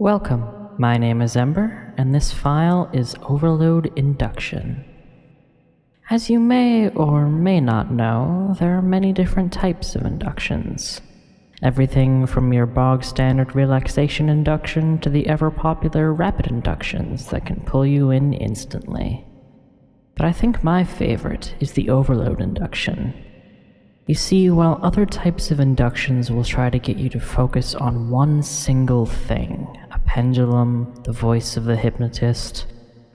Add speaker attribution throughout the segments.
Speaker 1: Welcome, my name is Ember, and this file is Overload Induction. As you may or may not know, there are many different types of inductions. Everything from your bog-standard relaxation induction to the ever-popular rapid inductions that can pull you in instantly. But I think my favorite is the overload induction. You see, while other types of inductions will try to get you to focus on one single thing, a pendulum, the voice of the hypnotist,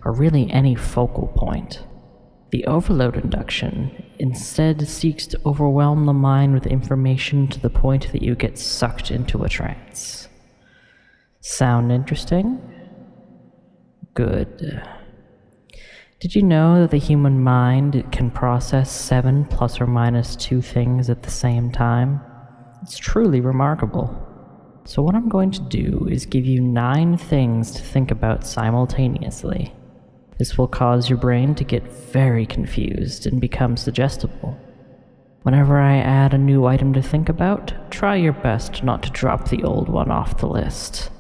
Speaker 1: or really any focal point, the overload induction instead seeks to overwhelm the mind with information to the point that you get sucked into a trance. Sound interesting? Good. Did you know that the human mind can process 7 plus or minus 2 things at the same time? It's truly remarkable. So what I'm going to do is give you 9 things to think about simultaneously. This will cause your brain to get very confused and become suggestible. Whenever I add a new item to think about, try your best not to drop the old one off the list.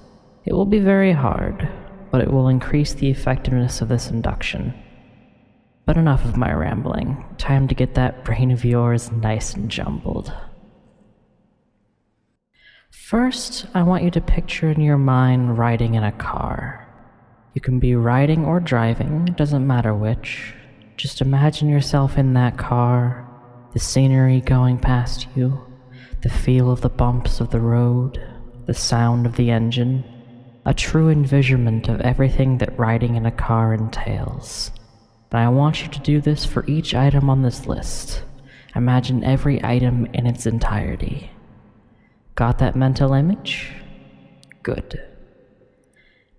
Speaker 1: It will be very hard, but it will increase the effectiveness of this induction. But enough of my rambling. Time to get that brain of yours nice and jumbled. First, I want you to picture in your mind riding in a car. You can be riding or driving, it doesn't matter which. Just imagine yourself in that car, the scenery going past you, the feel of the bumps of the road, the sound of the engine, a true envisionment of everything that riding in a car entails. And I want you to do this for each item on this list. Imagine every item in its entirety. Got that mental image? Good.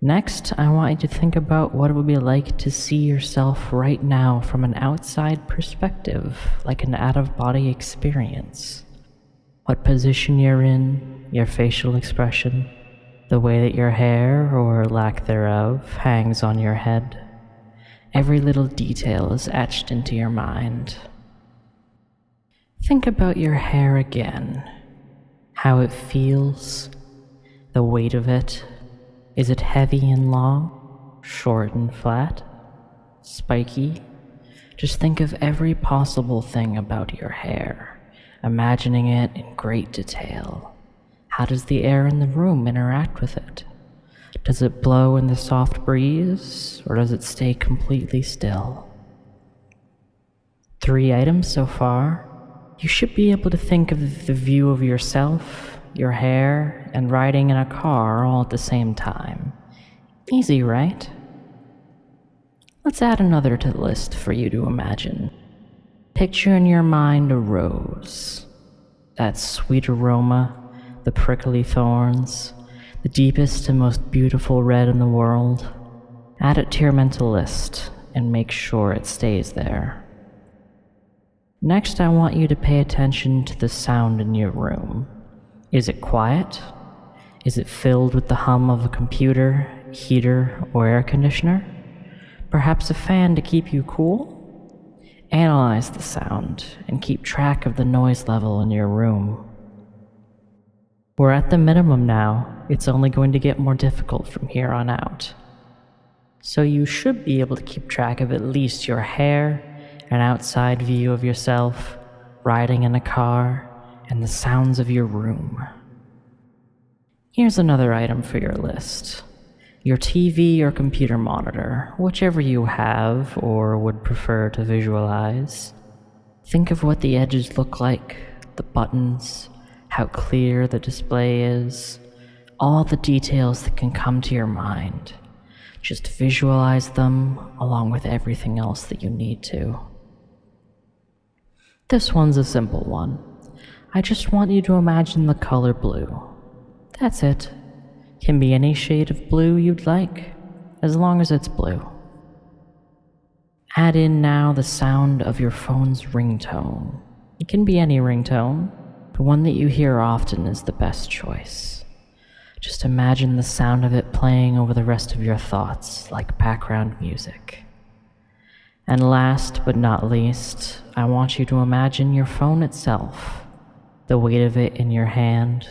Speaker 1: Next, I want you to think about what it would be like to see yourself right now from an outside perspective, like an out-of-body experience. What position you're in, your facial expression, the way that your hair, or lack thereof, hangs on your head. Every little detail is etched into your mind. Think about your hair again. How it feels, the weight of it. Is it heavy and long, short and flat, spiky? Just think of every possible thing about your hair, imagining it in great detail. How does the air in the room interact with it? Does it blow in the soft breeze, or does it stay completely still? 3 items so far. You should be able to think of the view of yourself, your hair, and riding in a car all at the same time. Easy, right? Let's add another to the list for you to imagine. Picture in your mind a rose. That sweet aroma, the prickly thorns, the deepest and most beautiful red in the world. Add it to your mental list and make sure it stays there. Next, I want you to pay attention to the sound in your room. Is it quiet? Is it filled with the hum of a computer, heater, or air conditioner? Perhaps a fan to keep you cool? Analyze the sound and keep track of the noise level in your room. We're at the minimum now. It's only going to get more difficult from here on out. So you should be able to keep track of at least your hair, an outside view of yourself, riding in a car, and the sounds of your room. Here's another item for your list. Your TV or computer monitor, whichever you have or would prefer to visualize. Think of what the edges look like, the buttons, how clear the display is, all the details that can come to your mind. Just visualize them along with everything else that you need to. This one's a simple one. I just want you to imagine the color blue. That's it. Can be any shade of blue you'd like, as long as it's blue. Add in now the sound of your phone's ringtone. It can be any ringtone. The one that you hear often is the best choice. Just imagine the sound of it playing over the rest of your thoughts like background music. And last but not least, I want you to imagine your phone itself, the weight of it in your hand,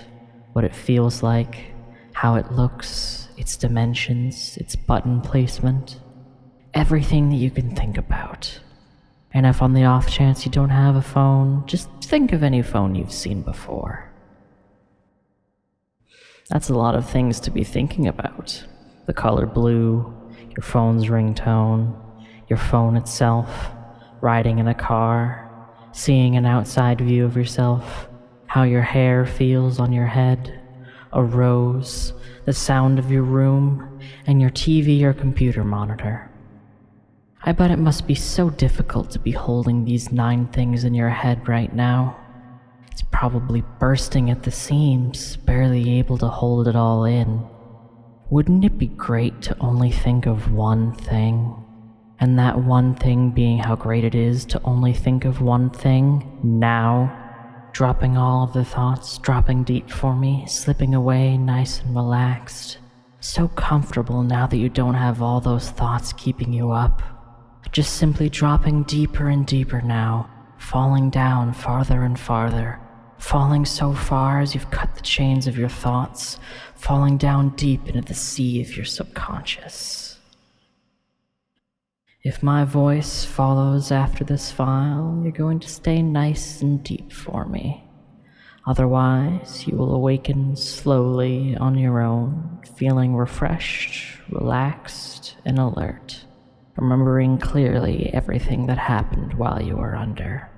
Speaker 1: what it feels like, how it looks, its dimensions, its button placement, everything that you can think about. And if on the off chance you don't have a phone, just think of any phone you've seen before. That's a lot of things to be thinking about. The color blue, your phone's ringtone, your phone itself, riding in a car, seeing an outside view of yourself, how your hair feels on your head, a rose, the sound of your room, and your TV or computer monitor. I bet it must be so difficult to be holding these 9 things in your head right now. It's probably bursting at the seams, barely able to hold it all in. Wouldn't it be great to only think of one thing? And that one thing being how great it is to only think of one thing, now, dropping all of the thoughts, dropping deep for me, slipping away nice and relaxed. So comfortable now that you don't have all those thoughts keeping you up. Just simply dropping deeper and deeper now, falling down farther and farther, falling so far as you've cut the chains of your thoughts, falling down deep into the sea of your subconscious. If my voice follows after this file, you're going to stay nice and deep for me. Otherwise, you will awaken slowly on your own, feeling refreshed, relaxed, and alert, remembering clearly everything that happened while you were under.